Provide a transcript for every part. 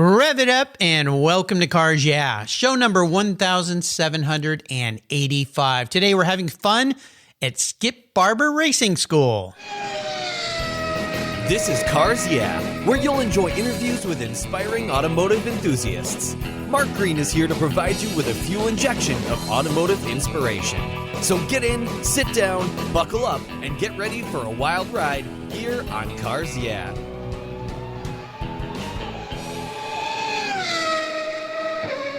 Rev it up and welcome to Cars Yeah, show number 1785. Today we're having fun at Skip Barber Racing School. This is Cars Yeah, where you'll enjoy interviews with inspiring automotive enthusiasts. Mark Green is here to provide you with a fuel injection of automotive inspiration. So get in, sit down, buckle up, and get ready for a wild ride here on Cars Yeah.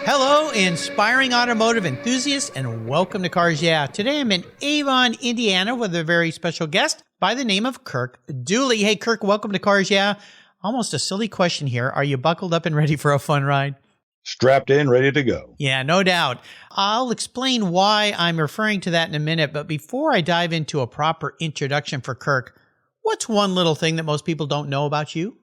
Hello, inspiring automotive enthusiasts, and welcome to Cars Yeah. Today I'm in Avon, Indiana with a very special guest by the name of Kirk Dooley. Hey, Kirk, welcome to Cars Yeah. Almost a silly question here. Are you buckled up and ready for a fun ride? Strapped in, ready to go. Yeah, no doubt. I'll explain why I'm referring to that in a minute, but before I dive into a proper introduction for Kirk, what's one little thing that most people don't know about you?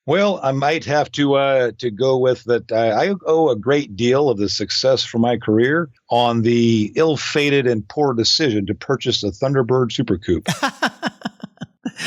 Well, I might have to go with that. I owe a great deal of the success for my career on the ill-fated and poor decision to purchase a Thunderbird Super Coupe.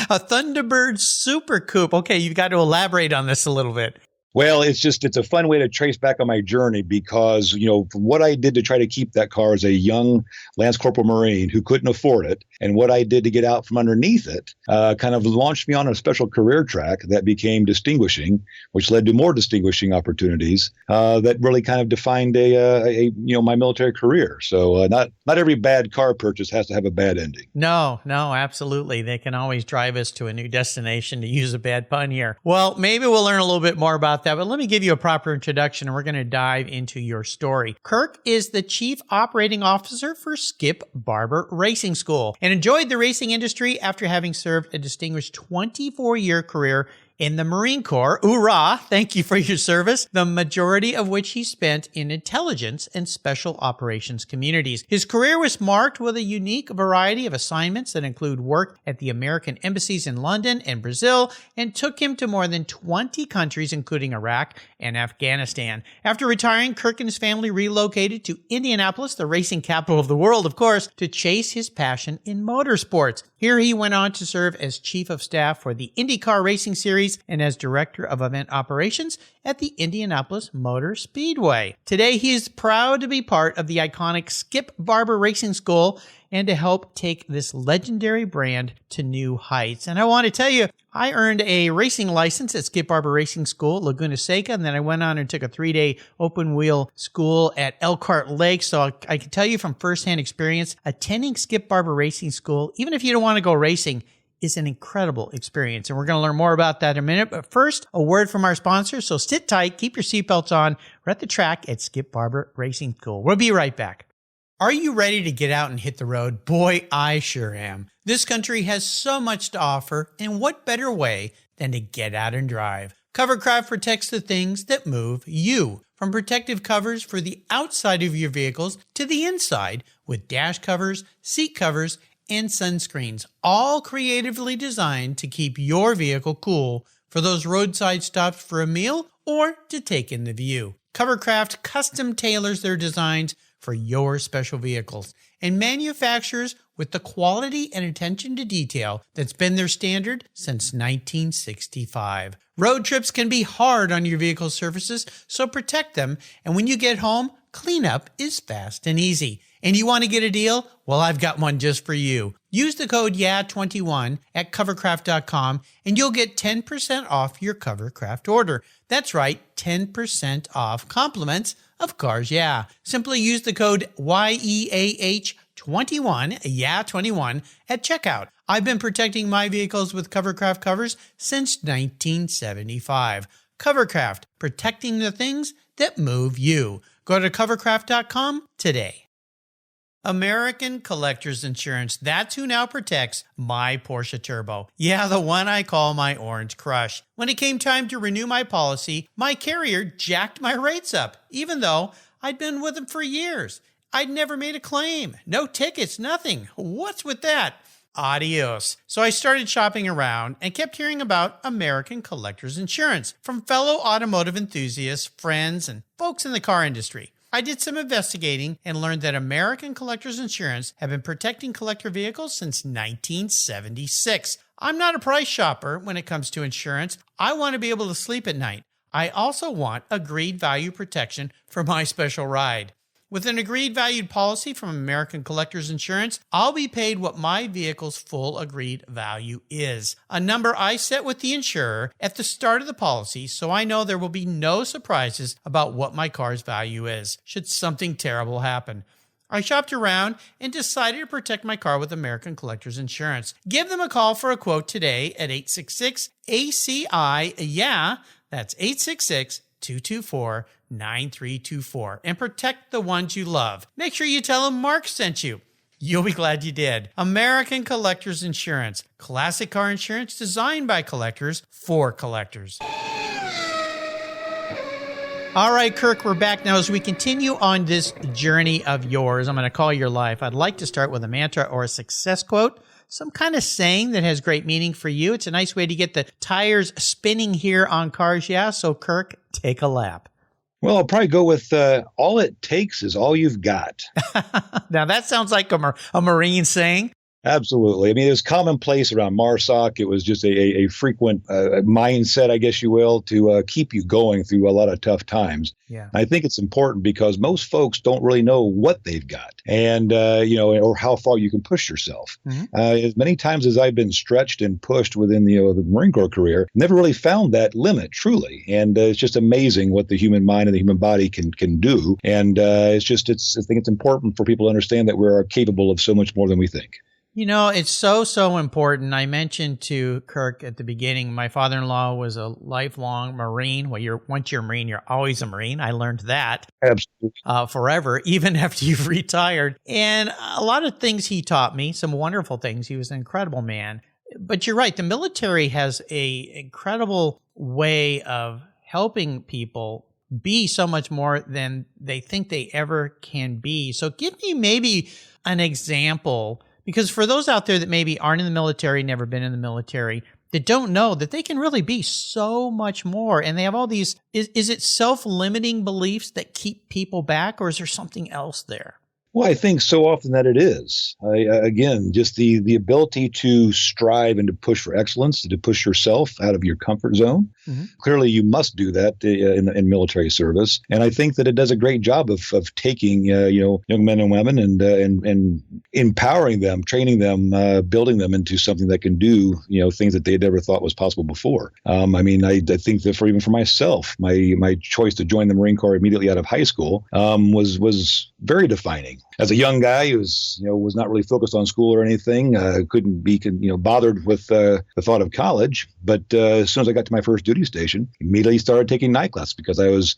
A Thunderbird Super Coupe. Okay, you've got to elaborate on this a little bit. Well, it's a fun way to trace back on my journey because, from what I did to try to keep that car as a young Lance Corporal Marine who couldn't afford it, and what I did to get out from underneath it, kind of launched me on a special career track that became distinguishing, which led to more distinguishing opportunities that really kind of defined my military career. So not every bad car purchase has to have a bad ending. No, absolutely. They can always drive us to a new destination, to use a bad pun here. Well, maybe we'll learn a little bit more about that, but let me give you a proper introduction and we're going to dive into your story. Kirk is the Chief Operating Officer for Skip Barber Racing School and enjoyed the racing industry after having served a distinguished 24-year career in the Marine Corps. Hoorah! Thank you for your service, the majority of which he spent in intelligence and special operations communities. His career was marked with a unique variety of assignments that include work at the American embassies in London and Brazil, and took him to more than 20 countries, including Iraq and Afghanistan. After retiring, Kirk and his family relocated to Indianapolis, the racing capital of the world, of course, to chase his passion in motorsports. Here he went on to serve as Chief of Staff for the IndyCar Racing Series and as Director of Event Operations at the Indianapolis Motor Speedway. Today, he is proud to be part of the iconic Skip Barber Racing School and to help take this legendary brand to new heights. And I want to tell you, I earned a racing license at Skip Barber Racing School at Laguna Seca, and then I went on and took a 3-day open-wheel school at Elkhart Lake. So I can tell you from firsthand experience, attending Skip Barber Racing School, even if you don't want to go racing, is an incredible experience. And we're going to learn more about that in a minute. But first, a word from our sponsor. So sit tight, keep your seatbelts on. We're at the track at Skip Barber Racing School. We'll be right back. Are you ready to get out and hit the road? Boy, I sure am. This country has so much to offer, and what better way than to get out and drive? Covercraft protects the things that move you. From protective covers for the outside of your vehicles to the inside with dash covers, seat covers, and sunscreens, all creatively designed to keep your vehicle cool for those roadside stops for a meal or to take in the view. Covercraft custom tailors their designs for your special vehicles and manufactures with the quality and attention to detail that's been their standard since 1965. Road trips can be hard on your vehicle's surfaces, so protect them, and when you get home, cleanup is fast and easy. And you want to get a deal? Well, I've got one just for you. Use the code YEAH21 at covercraft.com and you'll get 10% off your Covercraft order. That's right, 10% off compliments of Cars Yeah. Simply use the code YEAH21, YEAH21 at checkout. I've been protecting my vehicles with Covercraft covers since 1975. Covercraft, protecting the things that move you. Go to covercraft.com today. American Collectors Insurance, that's who now protects my Porsche Turbo. Yeah, the one I call my Orange Crush. When it came time to renew my policy, my carrier jacked my rates up, even though I'd been with them for years. I'd never made a claim, no tickets, nothing. What's with that? Adios. So I started shopping around and kept hearing about American Collectors Insurance from fellow automotive enthusiasts, friends, and folks in the car industry. I did some investigating and learned that American Collectors Insurance have been protecting collector vehicles since 1976. I'm not a price shopper when it comes to insurance. I want to be able to sleep at night. I also want agreed value protection for my special ride. With an agreed valued policy from American Collectors Insurance, I'll be paid what my vehicle's full agreed value is, a number I set with the insurer at the start of the policy so I know there will be no surprises about what my car's value is, should something terrible happen. I shopped around and decided to protect my car with American Collectors Insurance. Give them a call for a quote today at 866-ACI-YEAH. That's 866-224-9324, and protect the ones you love. Make sure you tell them Mark sent you. You'll be glad you did. American Collectors Insurance. Classic car insurance designed by collectors for collectors. All right, Kirk, we're back now. As we continue on this journey of yours, I'm going to call your life. I'd like to start with a mantra or a success quote, some kind of saying that has great meaning for you. It's a nice way to get the tires spinning here on Cars Yeah. So, Kirk, take a lap. Well, I'll probably go with all it takes is all you've got. Now, that sounds like a Marine saying. Absolutely. I mean, it was commonplace around MARSOC. It was just a frequent mindset, I guess you will, to keep you going through a lot of tough times. Yeah. I think it's important because most folks don't really know what they've got and, or how far you can push yourself. Mm-hmm. As many times as I've been stretched and pushed within the Marine Corps career, never really found that limit, truly. And it's just amazing what the human mind and the human body can do. And I think it's important for people to understand that we're capable of so much more than we think. You know, it's so important. I mentioned to Kirk at the beginning, my father-in-law was a lifelong Marine. Well, once you're a Marine, you're always a Marine. I learned that. Absolutely. Forever, even after you've retired. And a lot of things he taught me, some wonderful things. He was an incredible man. But you're right. The military has an incredible way of helping people be so much more than they think they ever can be. So give me maybe an example. Because for those out there that maybe aren't in the military, never been in the military, that don't know that they can really be so much more. And they have all these, is it self-limiting beliefs that keep people back, or is there something else there? Well, I think so often that it is. Again, just the ability to strive and to push for excellence, to push yourself out of your comfort zone. Mm-hmm. Clearly, you must do that in military service. And I think that it does a great job of taking young men and women and empowering them, training them, building them into something that can do things that they had never thought was possible before. I think that even for myself, my choice to join the Marine Corps immediately out of high school was very defining. As a young guy who was not really focused on school or anything, couldn't be bothered with the thought of college. But as soon as I got to my first duty station, immediately started taking night class because I was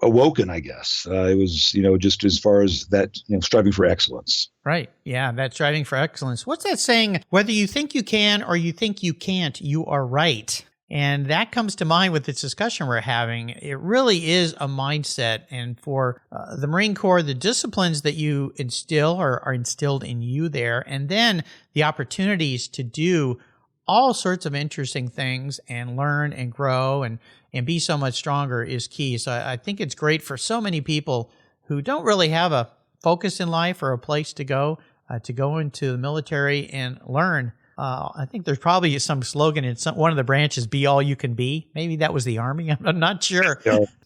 awoken, I guess. It was just as far as that striving for excellence. Right. Yeah, that striving for excellence. What's that saying? Whether you think you can or you think you can't, you are right. And that comes to mind with this discussion we're having. It really is a mindset. And for the Marine Corps, the disciplines that you instill are instilled in you there. And then the opportunities to do all sorts of interesting things and learn and grow and be so much stronger is key. So I think it's great for so many people who don't really have a focus in life or a place to go into the military and learn. I think there's probably some slogan in one of the branches, be all you can be. Maybe that was the Army. I'm not sure.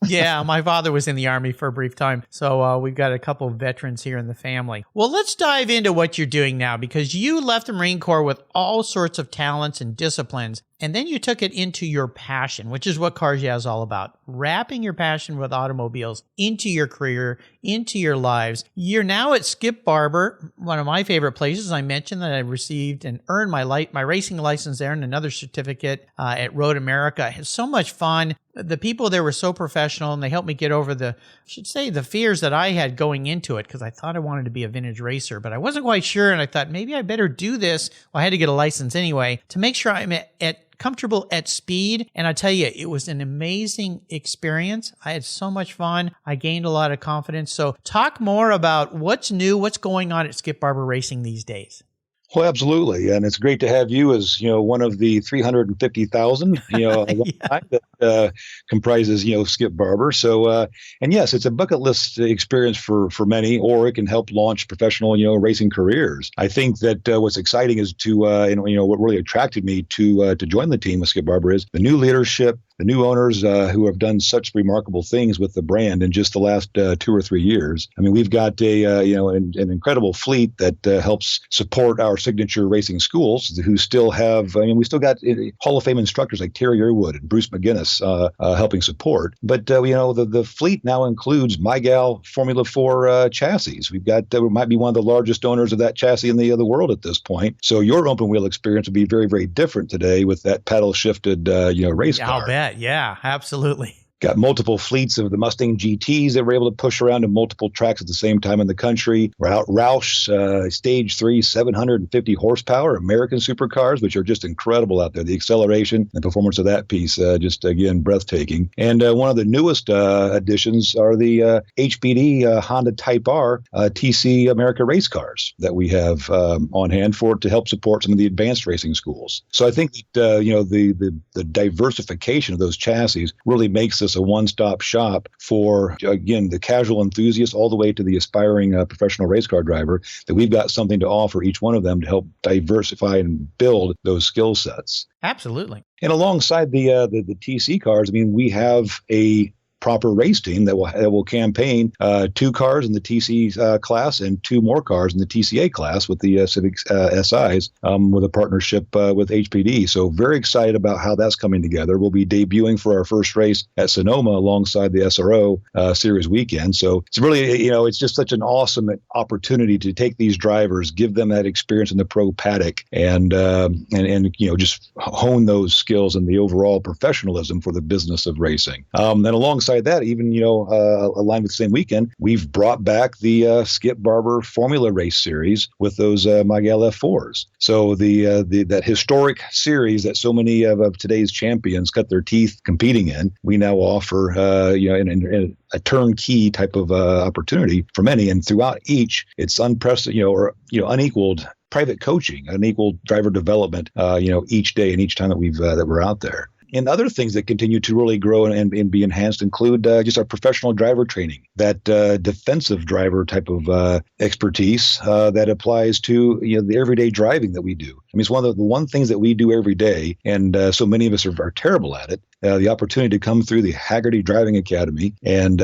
Yeah, my father was in the Army for a brief time. So we've got a couple of veterans here in the family. Well, let's dive into what you're doing now, because you left the Marine Corps with all sorts of talents and disciplines. And then you took it into your passion, which is what Cars Yeah is all about. Wrapping your passion with automobiles into your career, into your lives. You're now at Skip Barber, one of my favorite places. I mentioned that I received and earned my racing license there and another certificate at Road America. I had so much fun. The people there were so professional, and they helped me get over the fears that I had going into it, because I thought I wanted to be a vintage racer, but I wasn't quite sure. And I thought maybe I better do this. Well, I had to get a license anyway to make sure I'm comfortable at speed. And I tell you, it was an amazing experience. I had so much fun. I gained a lot of confidence. So talk more about what's new, what's going on at Skip Barber Racing these days. Well, absolutely. And it's great to have you as, one of the 350,000, that comprises, Skip Barber. So, and yes, it's a bucket list experience for many, or it can help launch professional, racing careers. I think that what's exciting is what really attracted me to join the team with Skip Barber is the new leadership, the new owners who have done such remarkable things with the brand in just the last 2 or 3 years. I mean, we've got an incredible fleet that helps support our signature racing schools, who still have. I mean, we still got Hall of Fame instructors like Terry Irwood and Bruce McGinnis helping support. But the fleet now includes MyGal Formula 4 chassis. We've got we might be one of the largest owners of that chassis in the world at this point. So your open wheel experience would be very, very different today with that paddle shifted race car. I'll bet. Yeah, absolutely. Got multiple fleets of the Mustang GTs that we're able to push around to multiple tracks at the same time in the country. Roush Stage 3, 750 horsepower American supercars, which are just incredible out there. The acceleration and performance of that piece, just again, breathtaking. And one of the newest additions are the HPD Honda Type R TC America race cars that we have on hand to help support some of the advanced racing schools. So I think that, the diversification of those chassis really makes this a one-stop shop for, again, the casual enthusiast all the way to the aspiring professional race car driver, that we've got something to offer each one of them to help diversify and build those skill sets. Absolutely. And alongside the TC cars, I mean, we have a proper race team that will campaign 2 cars in the TC class and 2 more cars in the TCA class with the Civic SIs with a partnership with HPD. So very excited about how that's coming together. We'll be debuting for our first race at Sonoma alongside the SRO series weekend. So it's really, it's just such an awesome opportunity to take these drivers, give them that experience in the pro paddock, and just hone those skills and the overall professionalism for the business of racing. And alongside that, even aligned with the same weekend, we've brought back the Skip Barber Formula Race Series with those MyGal F4s. So that historic series that so many of today's champions cut their teeth competing in, we now offer in a turnkey type of opportunity for many. And throughout each, it's unprecedented unequaled private coaching, unequal driver development, each day and each time that we're out there. And other things that continue to really grow and be enhanced include just our professional driver training, that defensive driver type of expertise that applies to the everyday driving that we do. I mean, it's one of the one things that we do every day, and so many of us are terrible at it. The opportunity to come through the Haggerty Driving Academy and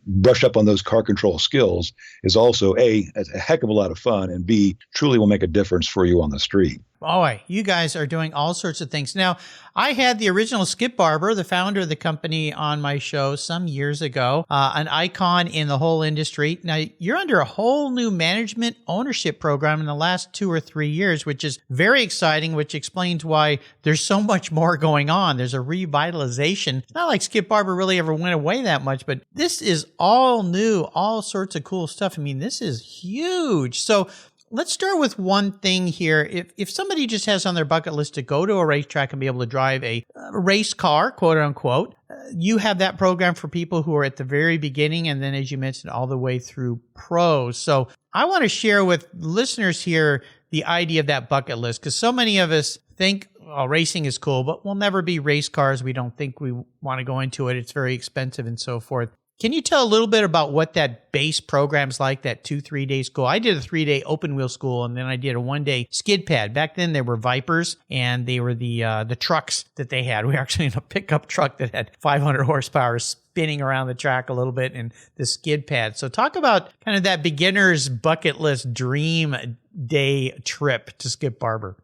brush up on those car control skills is also a heck of a lot of fun, and B, truly will make a difference for you on the street. Boy, you guys are doing all sorts of things. Now, I had the original Skip Barber, the founder of the company, on my show some years ago, an icon in the whole industry. Now, you're under a whole new management ownership program in the last 2 or 3 years, which is very exciting, which explains why there's so much more going on. There's a revitalization. It's not like Skip Barber really ever went away that much, but this is all new, all sorts of cool stuff. I mean, this is huge. So let's start with one thing here. If somebody just has on their bucket list to go to a racetrack and be able to drive a race car, quote unquote, you have that program for people who are at the very beginning, and then, as you mentioned, all the way through pros. So I want to share with listeners here the idea of that bucket list, because so many of us think, oh, racing is cool, but we'll never be race cars. We don't think we want to go into it. It's very expensive and so forth. Can you tell a little bit about what that base program's like, that 2-3 day school? I did a 3-day open wheel school, and then I did a 1-day skid pad. Back then, there were Vipers, and they were the trucks that they had. We were actually in a pickup truck that had 500 horsepower spinning around the track a little bit, and the skid pad. So talk about kind of that beginner's bucket list dream day trip to Skip Barber.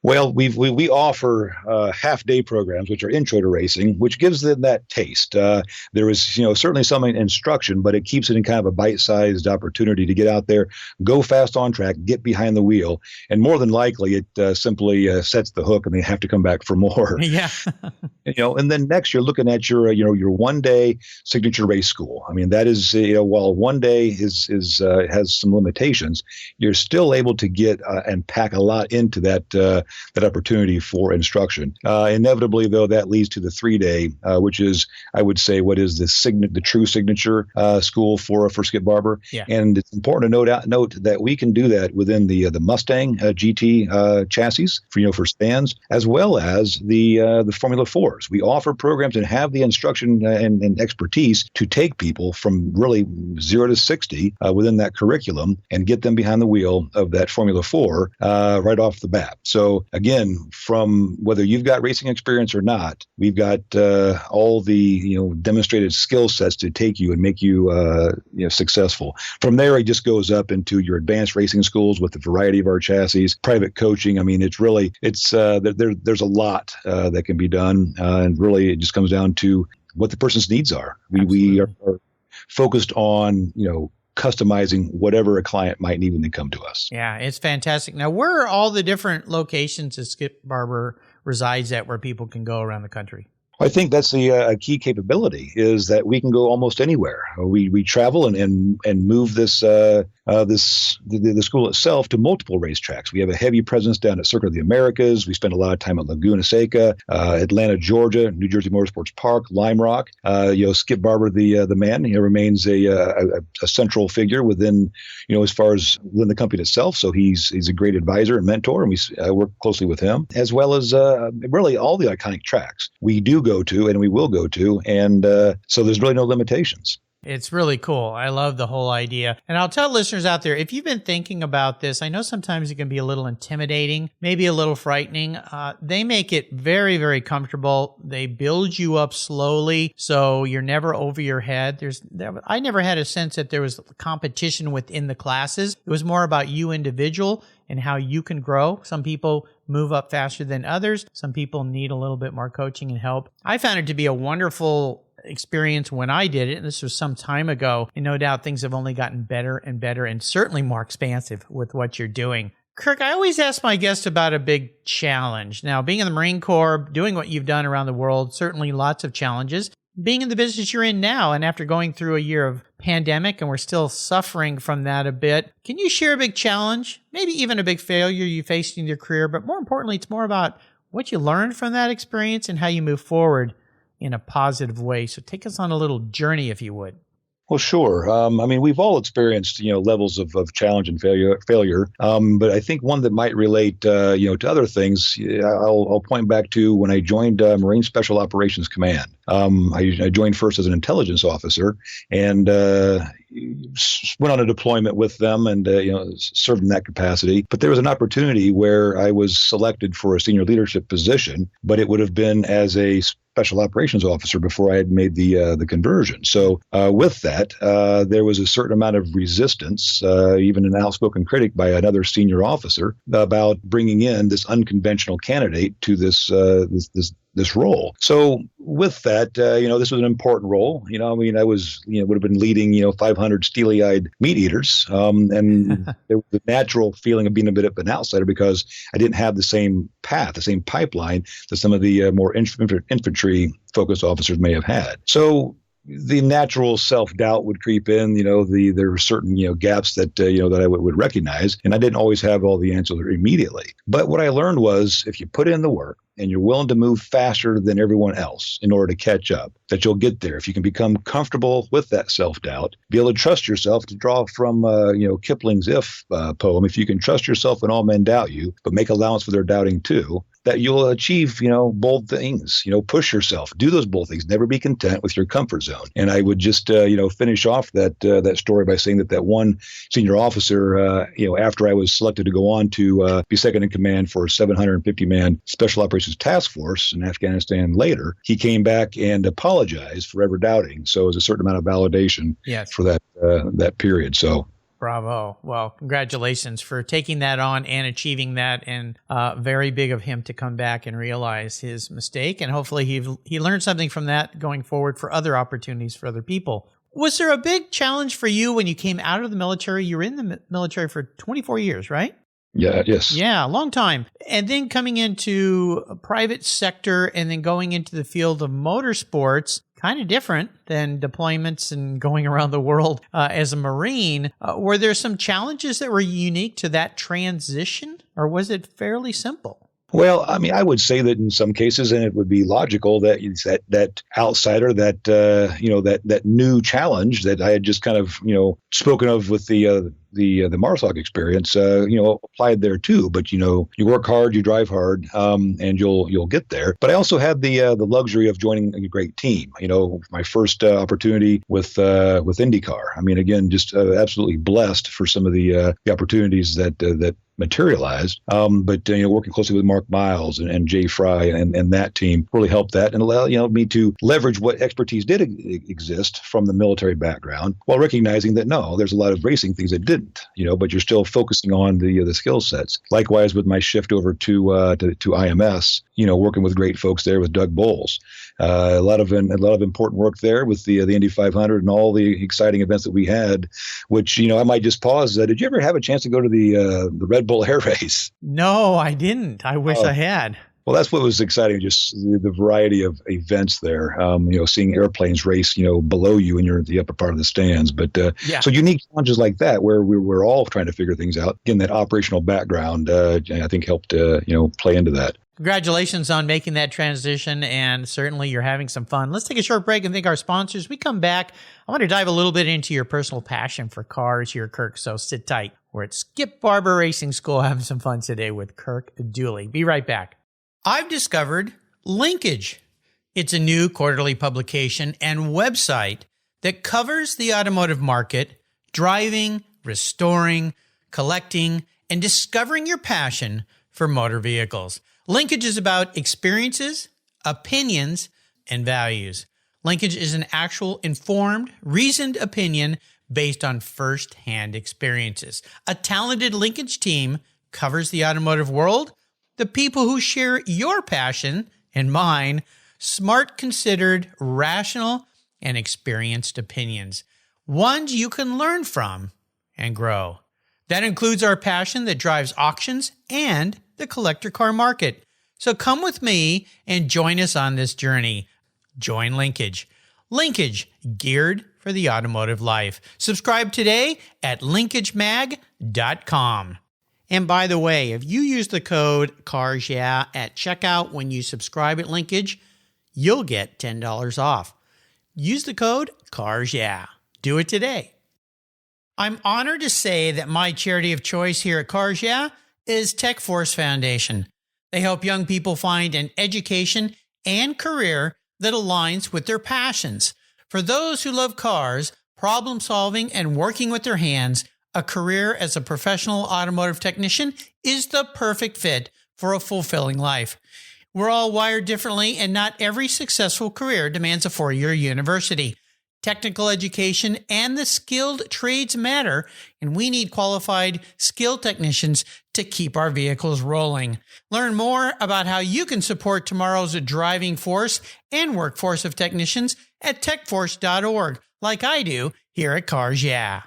Well, we offer half-day programs, which are intro to racing, which gives them that taste. There is, certainly some instruction, but it keeps it in kind of a bite-sized opportunity to get out there, go fast on track, get behind the wheel, and more than likely, it simply sets the hook, and they have to come back for more. Yeah. And then next, you're looking at your 1-day signature race school. I mean, that is, while 1 day has some limitations, you're still able to get and pack a lot into that opportunity for instruction. Inevitably, though, that leads to the 3-day, which is, I would say, what is the true signature school for Skip Barber. Yeah. And it's important to note that we can do that within the Mustang GT chassis for stands, as well as the Formula 4s. We offer programs and have the instruction and expertise to take people from really 0 to 60 within that curriculum and get them behind the wheel of that Formula 4 right off the bat. So So again, from whether you've got racing experience or not, we've got all the demonstrated skill sets to take you and make you successful. From there, it just goes up into your advanced racing schools with the variety of our chassis, private coaching. I mean, there's a lot that can be done, and really it just comes down to what the person's needs are. We are focused on customizing whatever a client might need when they come to us. Yeah, it's fantastic. Now, where are all the different locations that Skip Barber resides at where people can go around the country? I think that's the key capability, is that we can go almost anywhere. We travel and move the school itself to multiple racetracks. We have a heavy presence down at Circuit of the Americas. We spend a lot of time at Laguna Seca, Atlanta, Georgia, New Jersey Motorsports Park, Lime Rock. Skip Barber, the man, remains a central figure within, as far as within the company itself. So he's a great advisor and mentor, and we work closely with him, as well as really all the iconic tracks we do go to and we will go to. And so there's really no limitations. It's really cool. I love the whole idea. And I'll tell listeners out there, if you've been thinking about this, I know sometimes it can be a little intimidating, maybe a little frightening. They make it very, very comfortable. They build you up slowly, so you're never over your head. I never had a sense that there was competition within the classes. It was more about you individual and how you can grow. Some people move up faster than others. Some people need a little bit more coaching and help. I found it to be a wonderful experience when I did it, and this was some time ago, and no doubt things have only gotten better and better and certainly more expansive with what you're doing. Kirk, I always ask my guests about a big challenge. Now, being in the Marine Corps, doing what you've done around the world, certainly lots of challenges. Being in the business you're in now, and after going through a year of pandemic, and we're still suffering from that a bit, can you share a big challenge, maybe even a big failure you faced in your career, but more importantly, it's more about what you learned from that experience and how you move forward in a positive way. So take us on a little journey, if you would. Well, sure. We've all experienced, levels of challenge and failure. But I think one that might relate, to other things, I'll point back to when I joined Marine Special Operations Command. I joined first as an intelligence officer and went on a deployment with them and, served in that capacity. But there was an opportunity where I was selected for a senior leadership position, but it would have been as a special operations officer before I had made the conversion. So with that, there was a certain amount of resistance, even an outspoken critic by another senior officer, about bringing in this unconventional candidate to this role. So with that, this was an important role. I was, would have been leading, 500 steely-eyed meat eaters. And there was the natural feeling of being a bit of an outsider because I didn't have the same path, the same pipeline that some of the more infantry-focused officers may have had. So the natural self-doubt would creep in. There were certain, gaps that, that I would recognize, and I didn't always have all the answers immediately. But what I learned was if you put in the work and you're willing to move faster than everyone else in order to catch up, that you'll get there. If you can become comfortable with that self-doubt, be able to trust yourself, to draw from, Kipling's If poem, if you can trust yourself when all men doubt you, but make allowance for their doubting too, that you'll achieve, bold things, push yourself, do those bold things, never be content with your comfort zone. And I would just, finish off that story by saying that one senior officer, after I was selected to go on to be second in command for a 750-man Special Operations Task Force in Afghanistan later, he came back and apologized for ever doubting. So it was a certain amount of validation for that period. So. Bravo. Well, congratulations for taking that on and achieving that, and very big of him to come back and realize his mistake. And hopefully he learned something from that going forward for other opportunities for other people. Was there a big challenge for you when you came out of the military? You were in the military for 24 years, right? Yeah, yes. Yeah, a long time. And then coming into a private sector and then going into the field of motorsports, kind of different than deployments and going around the world as a Marine. Were there some challenges that were unique to that transition, or was it fairly simple? Well, I would say that in some cases, and it would be logical that outsider, that new challenge that I had just kind of, spoken of with the the Marsoc experience, applied there too. But you work hard, you drive hard, and you'll get there. But I also had the luxury of joining a great team. My first opportunity with IndyCar. I mean, again, just absolutely blessed for some of the opportunities that materialized. But working closely with Mark Miles and Jay Fry and that team really helped that and allowed me to leverage what expertise did exist from the military background, while recognizing that no, there's a lot of racing things that didn't. But you're still focusing on the skill sets. Likewise with my shift over to IMS, working with great folks there with Doug Bowles. A lot of important work there with the Indy 500 and all the exciting events that we had, which I might just pause. Did you ever have a chance to go to the Red Bull Air Race? No, I didn't. I wish I had. Well, that's what was exciting, just the variety of events there, seeing airplanes race, below you and you're at the upper part of the stands. But So unique challenges like that, where we're all trying to figure things out. Again, that operational background, I think helped, play into that. Congratulations on making that transition, and certainly you're having some fun. Let's take a short break and thank our sponsors. We come back, I want to dive a little bit into your personal passion for cars here, Kirk, so sit tight. We're at Skip Barber Racing School having some fun today with Kirk Dooley. Be right back. I've discovered Linkage. It's a new quarterly publication and website that covers the automotive market, driving, restoring, collecting, and discovering your passion for motor vehicles. Linkage is about experiences, opinions, and values. Linkage is an actual informed, reasoned opinion based on first-hand experiences. A talented Linkage team covers the automotive world, the people who share your passion and mine, smart, considered, rational, and experienced opinions, ones you can learn from and grow. That includes our passion that drives auctions and the collector car market. So come with me and join us on this journey. Join Linkage. Linkage, geared for the automotive life. Subscribe today at linkagemag.com. And by the way, if you use the code CARSYEAH at checkout when you subscribe at Linkage, you'll get $10 off. Use the code CARSYEAH. Do it today. I'm honored to say that my charity of choice here at Cars Yeah is Tech Force Foundation. They help young people find an education and career that aligns with their passions. For those who love cars, problem solving, and working with their hands, a career as a professional automotive technician is the perfect fit for a fulfilling life. We're all wired differently, and not every successful career demands a four-year university. Technical education and the skilled trades matter, and we need qualified, skilled technicians to keep our vehicles rolling. Learn more about how you can support tomorrow's driving force and workforce of technicians at techforce.org, like I do here at Cars Yeah.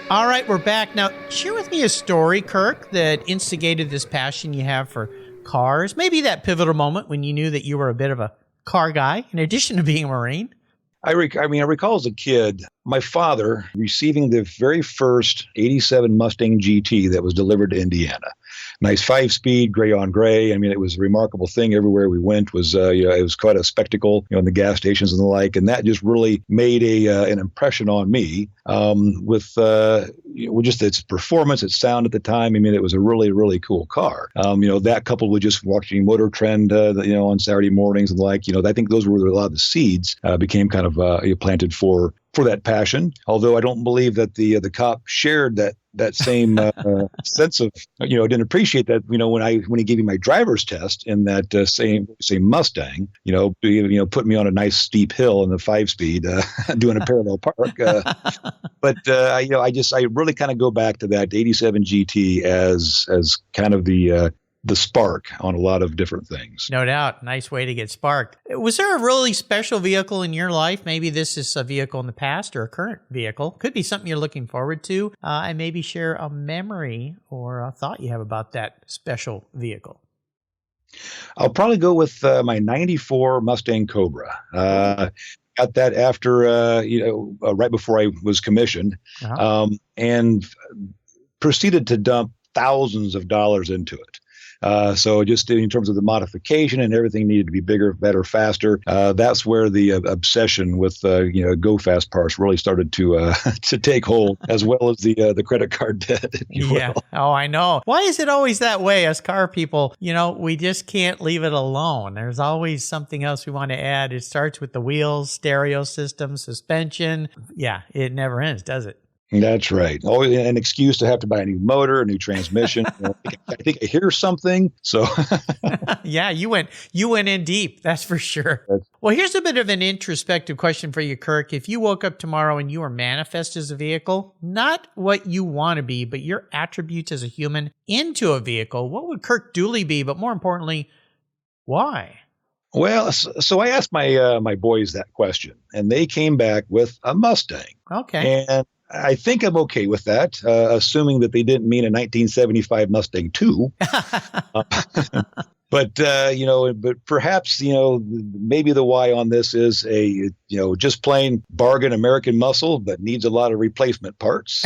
All right, we're back. Now, share with me a story, Kirk, that instigated this passion you have for cars. Maybe that pivotal moment when you knew that you were a bit of a car guy, in addition to being a Marine. I recall as a kid, my father receiving the very first 87 Mustang GT that was delivered to Indiana. Nice 5-speed, gray on gray. I mean, it was a remarkable thing. Everywhere we went was, it was quite a spectacle, in the gas stations and the like. And that just really made an impression on me with just its performance, its sound at the time. I mean, it was a really, really cool car. That coupled with just watching Motor Trend, on Saturday mornings and the like, I think those were a lot of the seeds became kind of planted for that passion. Although I don't believe that the cop shared that same sense of, didn't appreciate that, when he gave me my driver's test in that same Mustang, put me on a nice steep hill in the 5-speed, doing a parallel park. But I really kind of go back to that 87 GT as kind of the spark on a lot of different things. No doubt. Nice way to get sparked. Was there a really special vehicle in your life? Maybe this is a vehicle in the past or a current vehicle. Could be something you're looking forward to. And maybe share a memory or a thought you have about that special vehicle. I'll probably go with my 94 Mustang Cobra. Got that after, right before I was commissioned, and proceeded to dump thousands of dollars into it. So just in terms of the modification and everything needed to be bigger, better, faster. That's where the obsession with go fast parts really started to to take hold, as well as the credit card debt. If you will. Oh, I know. Why is it always that way as car people? We just can't leave it alone. There's always something else we want to add. It starts with the wheels, stereo system, suspension. Yeah, it never ends, does it? That's right. Always an excuse to have to buy a new motor, a new transmission. I think I hear something. So yeah, you went in deep. That's for sure. Well, here's a bit of an introspective question for you, Kirk. If you woke up tomorrow and you were manifest as a vehicle, not what you want to be, but your attributes as a human into a vehicle, what would Kirk Dooley be? But more importantly, why? Well, so I asked my boys that question, and they came back with a Mustang. Okay. And I think I'm okay with that, assuming that they didn't mean a 1975 Mustang II. But perhaps, maybe the why on this is just plain bargain American muscle, but needs a lot of replacement parts.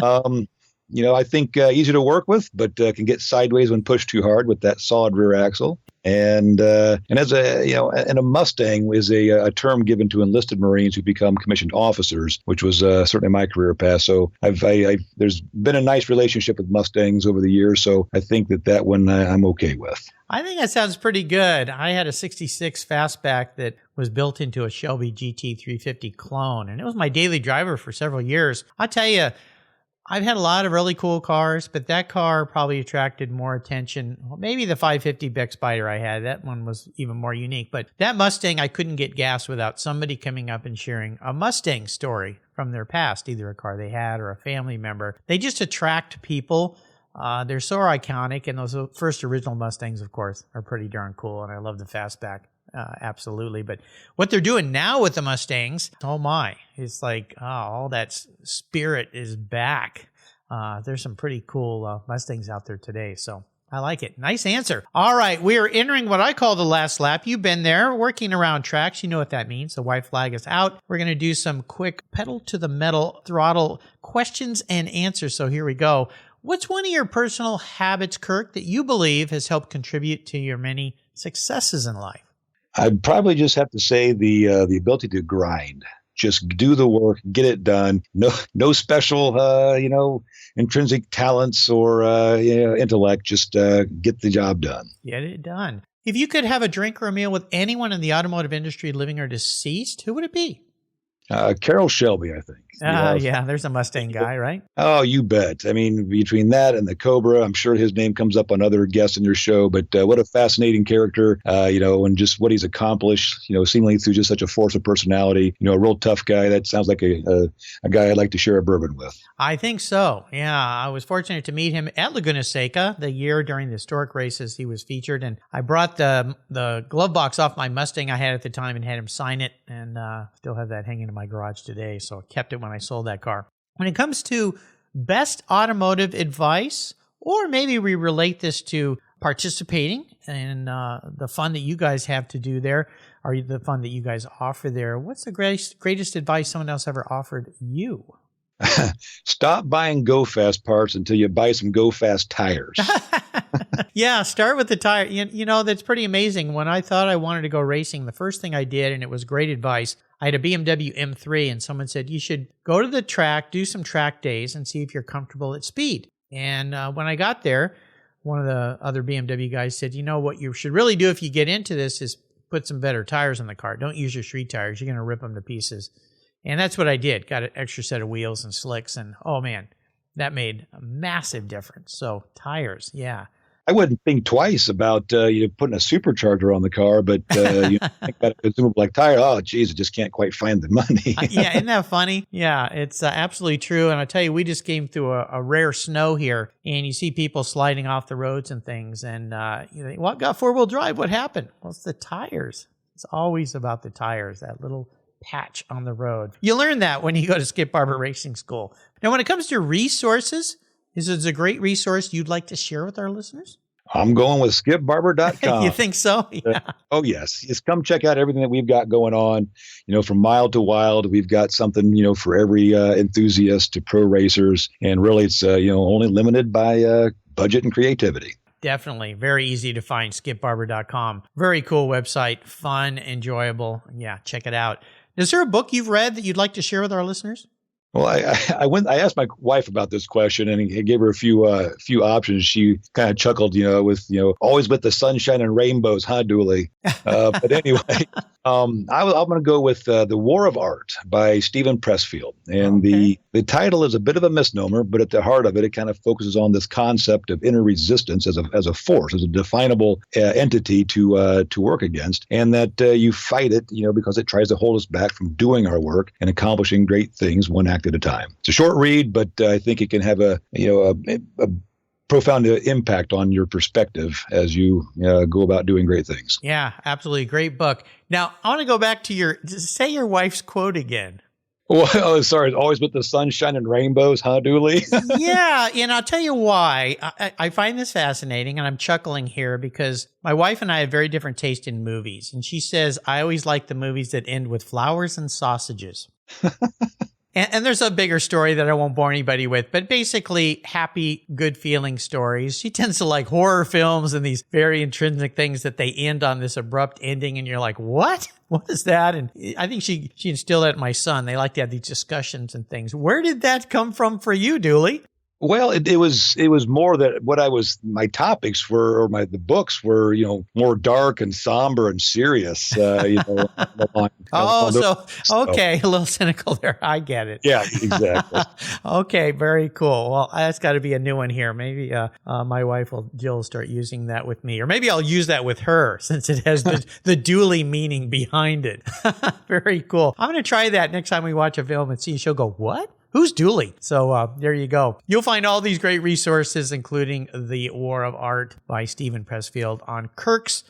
I think easy to work with, but can get sideways when pushed too hard with that solid rear axle. And as a Mustang is a term given to enlisted Marines who become commissioned officers, which was certainly my career path. So there's been a nice relationship with Mustangs over the years. So I think that one I'm okay with. I think that sounds pretty good. I had a 66 Fastback that was built into a Shelby GT350 clone, and it was my daily driver for several years. I'll tell you, I've had a lot of really cool cars, but that car probably attracted more attention. Well, maybe the 550 Beck Spider I had, that one was even more unique. But that Mustang, I couldn't get gas without somebody coming up and sharing a Mustang story from their past, either a car they had or a family member. They just attract people. They're so iconic, and those first original Mustangs, of course, are pretty darn cool, and I love the Fastback. Absolutely. But what they're doing now with the Mustangs, oh my, it's like, all that spirit is back. There's some pretty cool Mustangs out there today. So I like it. Nice answer. All right. We are entering what I call the last lap. You've been there working around tracks. You know what that means. The white flag is out. We're going to do some quick pedal to the metal throttle questions and answers. So here we go. What's one of your personal habits, Kirk, that you believe has helped contribute to your many successes in life? I'd probably just have to say the ability to grind, just do the work, get it done. No special, intrinsic talents or intellect. Just get the job done. Get it done. If you could have a drink or a meal with anyone in the automotive industry, living or deceased, who would it be? Carroll Shelby, I think. Yeah, there's a Mustang guy, right? Oh, you bet. I mean, between that and the Cobra, I'm sure his name comes up on other guests in your show, but what a fascinating character, and just what he's accomplished, seemingly through just such a force of personality, a real tough guy. That sounds like a guy I'd like to share a bourbon with. I think so. Yeah, I was fortunate to meet him at Laguna Seca the year during the historic races he was featured, and I brought the glove box off my Mustang I had at the time and had him sign it, and still have that hanging in my garage today, so I kept it when I sold that car. When it comes to best automotive advice, or maybe we relate this to participating and the fun that you guys have to do there, or the fun that you guys offer there, what's the greatest advice someone else ever offered you? Stop buying Go Fast parts until you buy some Go Fast tires. Yeah, start with the tire. That's pretty amazing. When I thought I wanted to go racing, the first thing I did, and it was great advice, I had a BMW M3, and someone said, you should go to the track, do some track days, and see if you're comfortable at speed. And when I got there, one of the other BMW guys said, what you should really do if you get into this is put some better tires in the car. Don't use your street tires. You're going to rip them to pieces. And that's what I did. Got an extra set of wheels and slicks, and oh man, that made a massive difference. So tires, yeah. I wouldn't think twice about putting a supercharger on the car, but think about a consumable like tire. Oh, geez, I just can't quite find the money. Yeah, isn't that funny? Yeah, it's absolutely true. And I tell you, we just came through a rare snow here, and you see people sliding off the roads and things. And you think, what got four-wheel drive? What happened? Well, it's the tires. It's always about the tires, that little patch on the road. You learn that when you go to Skip Barber Racing School. Now, when it comes to resources, is it a great resource you'd like to share with our listeners? I'm going with skipbarber.com. You think so? Yeah. Oh, yes. Just come check out everything that we've got going on. From mild to wild, we've got something, for every enthusiast to pro racers. And really, it's, only limited by budget and creativity. definitely. Very easy to find, skipbarber.com. Very cool website, fun, enjoyable. Yeah, check it out. Is there a book you've read that you'd like to share with our listeners? Well, I asked my wife about this question, and I gave her a few options. She kind of chuckled, always with the sunshine and rainbows, huh, Dooley? But anyway, I'm going to go with The War of Art by Stephen Pressfield. And the title is a bit of a misnomer, but at the heart of it, it kind of focuses on this concept of inner resistance as a force, as a definable entity to work against, and that you fight it, because it tries to hold us back from doing our work and accomplishing great things one act at a time. It's a short read, but I think it can have a profound impact on your perspective as you go about doing great things. Yeah, absolutely. Great book. Now, I want to go back to say your wife's quote again. Well, sorry, always with the sunshine and rainbows, huh, Dooley? Yeah, and I'll tell you why. I find this fascinating, and I'm chuckling here because my wife and I have very different taste in movies. And she says, I always like the movies that end with flowers and sausages. And there's a bigger story that I won't bore anybody with, but basically happy, good feeling stories. She tends to like horror films and these very intrinsic things that they end on this abrupt ending. And you're like, what? What is that? And I think she instilled that in my son. They like to have these discussions and things. Where did that come from for you, Dooley? Well, it was more that my topics were, or the books were, more dark and somber and serious. Okay, a little cynical there. I get it. Yeah, exactly. Okay, very cool. Well, that's got to be a new one here. Maybe my wife Jill will start using that with me, or maybe I'll use that with her since it has the Dooley meaning behind it. Very cool. I'm going to try that next time we watch a film and see. She'll go, what? Who's Dooley? So there you go. You'll find all these great resources, including The War of Art by Stephen Pressfield on Kirk's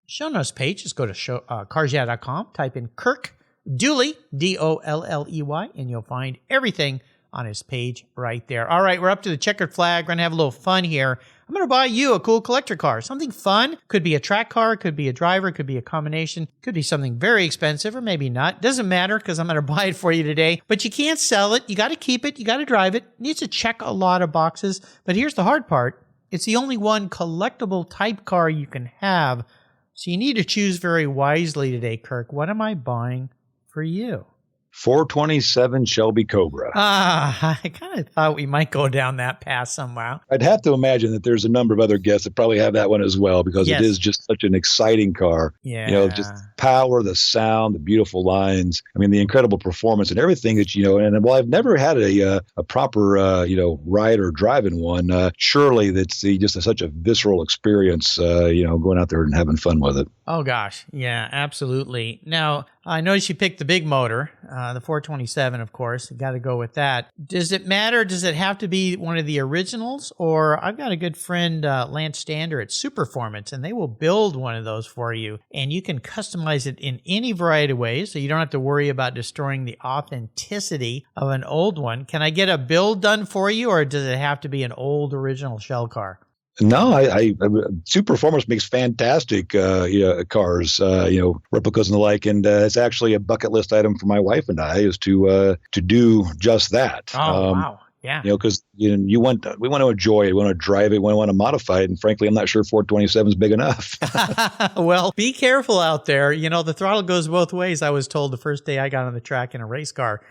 show notes page. Just go to carsyeah.com, type in Kirk Dooley, Dolley, and you'll find everything on his page right there. All right, we're up to the checkered flag. We're going to have a little fun here. I'm going to buy you a cool collector car, something fun. Could be a track car, could be a driver, could be a combination, could be something very expensive or maybe not. Doesn't matter because I'm going to buy it for you today, but you can't sell it. You got to keep it. You got to drive it. It needs to check a lot of boxes, but here's the hard part. It's the only one collectible type car you can have, so you need to choose very wisely today, Kirk. What am I buying for you? 427 Shelby Cobra. I kind of thought we might go down that path somehow. I'd have to imagine that there's a number of other guests that probably have that one as well, because Yes. It is just such an exciting car. Yeah. Just power, the sound, the beautiful lines. I mean, the incredible performance and everything that, and while I've never had a proper, ride or drive in one, surely that's just such a visceral experience, going out there and having fun with it. Oh, gosh. Yeah, absolutely. Now, I noticed you picked the big motor, the 427, of course. You got to go with that. Does it matter? Does it have to be one of the originals? Or I've got a good friend, Lance Stander at Superformance, and they will build one of those for you. And you can customize it in any variety of ways, so you don't have to worry about destroying the authenticity of an old one. Can I get a build done for you, or does it have to be an old original shell car? No, Superformance makes fantastic cars, replicas and the like, and it's actually a bucket list item for my wife and I is to do just that. Oh, wow. Yeah. Because we want to enjoy it, we want to drive it, we want to modify it, and frankly, I'm not sure 427 is big enough. Well, be careful out there. The throttle goes both ways. I was told the first day I got on the track in a race car.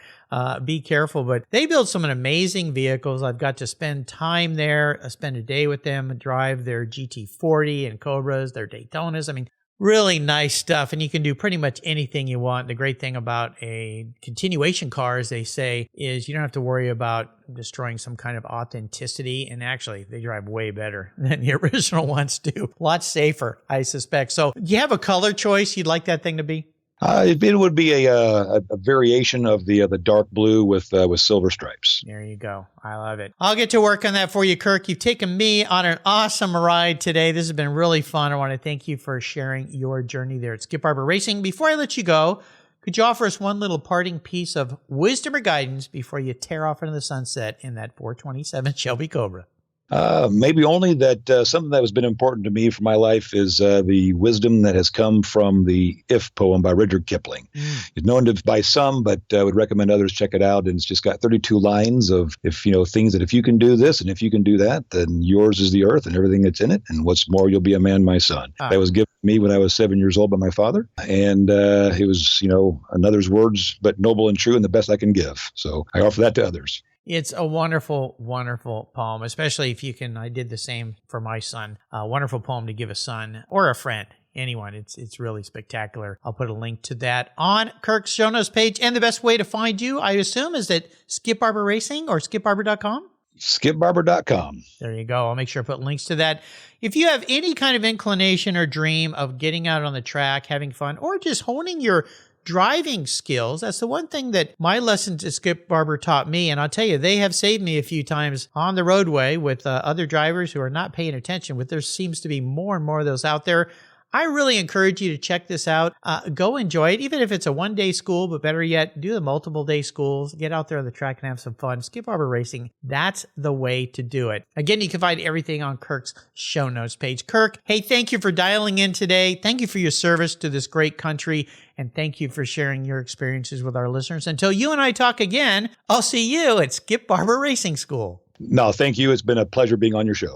Be careful, but they build some amazing vehicles. I've got to spend time there, spend a day with them, drive their GT40 and Cobras, their Daytonas. I mean, really nice stuff, and you can do pretty much anything you want. The great thing about a continuation car, as they say, is you don't have to worry about destroying some kind of authenticity, and actually, they drive way better than the original ones do. A lot safer, I suspect. So, do you have a color choice you'd like that thing to be? It would be a variation of the dark blue with silver stripes. There you go. I love it. I'll get to work on that for you, Kirk. You've taken me on an awesome ride today. This has been really fun. I want to thank you for sharing your journey there at Skip Barber Racing. Before I let you go, could you offer us one little parting piece of wisdom or guidance before you tear off into the sunset in that 427 Shelby Cobra? Maybe only that something that has been important to me for my life is the wisdom that has come from the If poem by Rudyard Kipling. It's known by some, but I would recommend others check it out. And it's just got 32 lines of things that if you can do this and if you can do that, then yours is the earth and everything that's in it. And what's more, you'll be a man, my son. That was given to me when I was 7 years old by my father. And it was, another's words, but noble and true and the best I can give. So I offer that to others. It's a wonderful, wonderful poem, especially if you can. I did the same for my son. A wonderful poem to give a son or a friend, anyone. It's really spectacular. I'll put a link to that on Kirk's show notes page. And the best way to find you, I assume, is at Skip Barber Racing or skipbarber.com? skipbarber.com. There you go. I'll make sure I put links to that. If you have any kind of inclination or dream of getting out on the track, having fun, or just honing your driving skills, that's the one thing that my lessons at Skip Barber taught me. And I'll tell you, they have saved me a few times on the roadway with other drivers who are not paying attention. But there seems to be more and more of those out there. I really encourage you to check this out. Go enjoy it, even if it's a one-day school, but better yet, do the multiple-day schools. Get out there on the track and have some fun. Skip Barber Racing, that's the way to do it. Again, you can find everything on Kirk's show notes page. Kirk, hey, thank you for dialing in today. Thank you for your service to this great country, and thank you for sharing your experiences with our listeners. Until you and I talk again, I'll see you at Skip Barber Racing School. No, thank you. It's been a pleasure being on your show.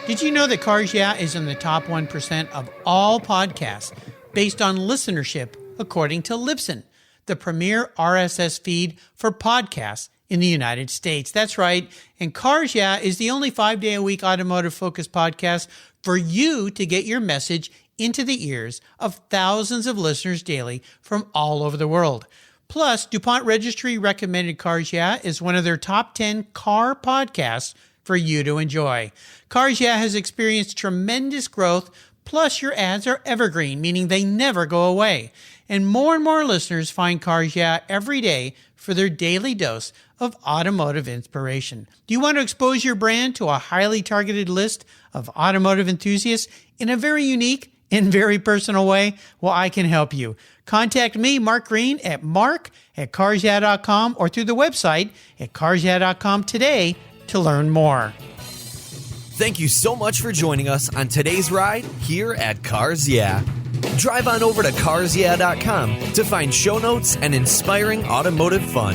Did you know that Cars Yeah is in the top 1% of all podcasts based on listenership, according to Libsyn, the premier RSS feed for podcasts in the United States? That's right. And Cars Yeah is the only 5-day-a-week automotive-focused podcast for you to get your message into the ears of thousands of listeners daily from all over the world. Plus, DuPont Registry recommended Cars Yeah is one of their top 10 car podcasts for you to enjoy. Cars Yeah has experienced tremendous growth, plus your ads are evergreen, meaning they never go away. And more listeners find Cars Yeah every day for their daily dose of automotive inspiration. Do you want to expose your brand to a highly targeted list of automotive enthusiasts in a very unique and very personal way? Well, I can help you. Contact me, Mark Green, at mark@carsyeah.com or through the website at carsyeah.com today to learn more. Thank you so much for joining us on today's ride here at Cars Yeah. Drive on over to carsyeah.com to find show notes and inspiring automotive fun.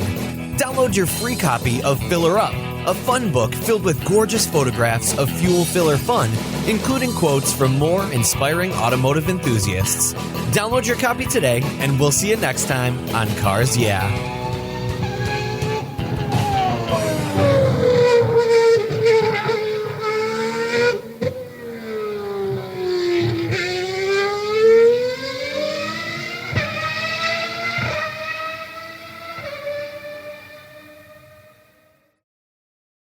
Download your free copy of Filler Up, a fun book filled with gorgeous photographs of fuel filler fun, including quotes from more inspiring automotive enthusiasts. Download your copy today, and we'll see you next time on Cars Yeah.